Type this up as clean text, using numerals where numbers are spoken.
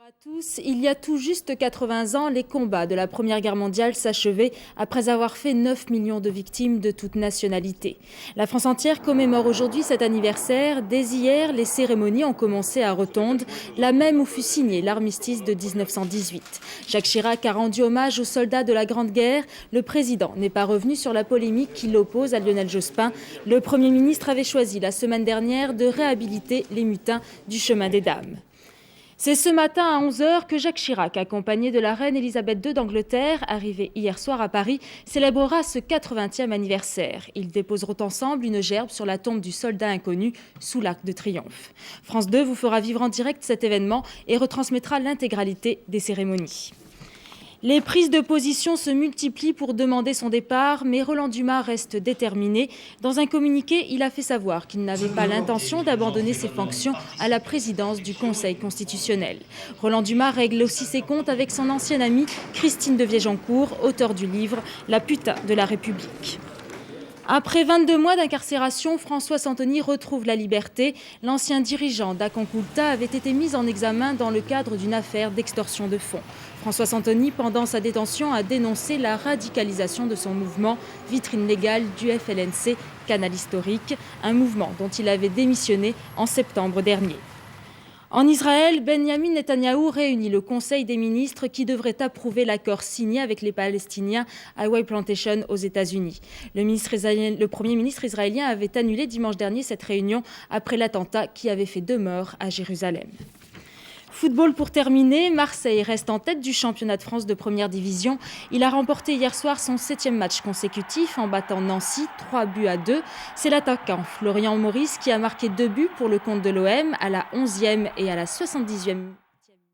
À tous, il y a tout juste 80 ans, les combats de la Première Guerre mondiale s'achevaient après avoir fait 9 millions de victimes de toutes nationalités. La France entière commémore aujourd'hui cet anniversaire. Dès hier, les cérémonies ont commencé à Rotonde, la même où fut signé l'armistice de 1918. Jacques Chirac a rendu hommage aux soldats de la Grande Guerre. Le président n'est pas revenu sur la polémique qui l'oppose à Lionel Jospin. Le Premier ministre avait choisi la semaine dernière de réhabiliter les mutins du chemin des Dames. C'est ce matin à 11 h que Jacques Chirac, accompagné de la reine Elisabeth II d'Angleterre, arrivée hier soir à Paris, célébrera ce 80e anniversaire. Ils déposeront ensemble une gerbe sur la tombe du soldat inconnu sous l'Arc de Triomphe. France 2 vous fera vivre en direct cet événement et retransmettra l'intégralité des cérémonies. Les prises de position se multiplient pour demander son départ, mais Roland Dumas reste déterminé. Dans un communiqué, il a fait savoir qu'il n'avait pas l'intention d'abandonner ses fonctions à la présidence du Conseil constitutionnel. Roland Dumas règle aussi ses comptes avec son ancienne amie Christine de Viégeancourt, auteure du livre « La putain de la République ». Après 22 mois d'incarcération, François Santoni retrouve la liberté. L'ancien dirigeant d'Aconculta avait été mis en examen dans le cadre d'une affaire d'extorsion de fonds. François Santoni, pendant sa détention, a dénoncé la radicalisation de son mouvement Vitrine légale du FLNC Canal Historique, un mouvement dont il avait démissionné en septembre dernier. En Israël, Benjamin Netanyahou réunit le Conseil des ministres qui devrait approuver l'accord signé avec les Palestiniens à Way Plantation aux États-Unis. Le Premier ministre israélien avait annulé dimanche dernier cette réunion après l'attentat qui avait fait 2 morts à Jérusalem. Football pour terminer, Marseille reste en tête du championnat de France de première division. Il a remporté hier soir son 7e match consécutif en battant Nancy 3-2. C'est l'attaquant Florian Maurice qui a marqué 2 buts pour le compte de l'OM à la 11e et à la 78e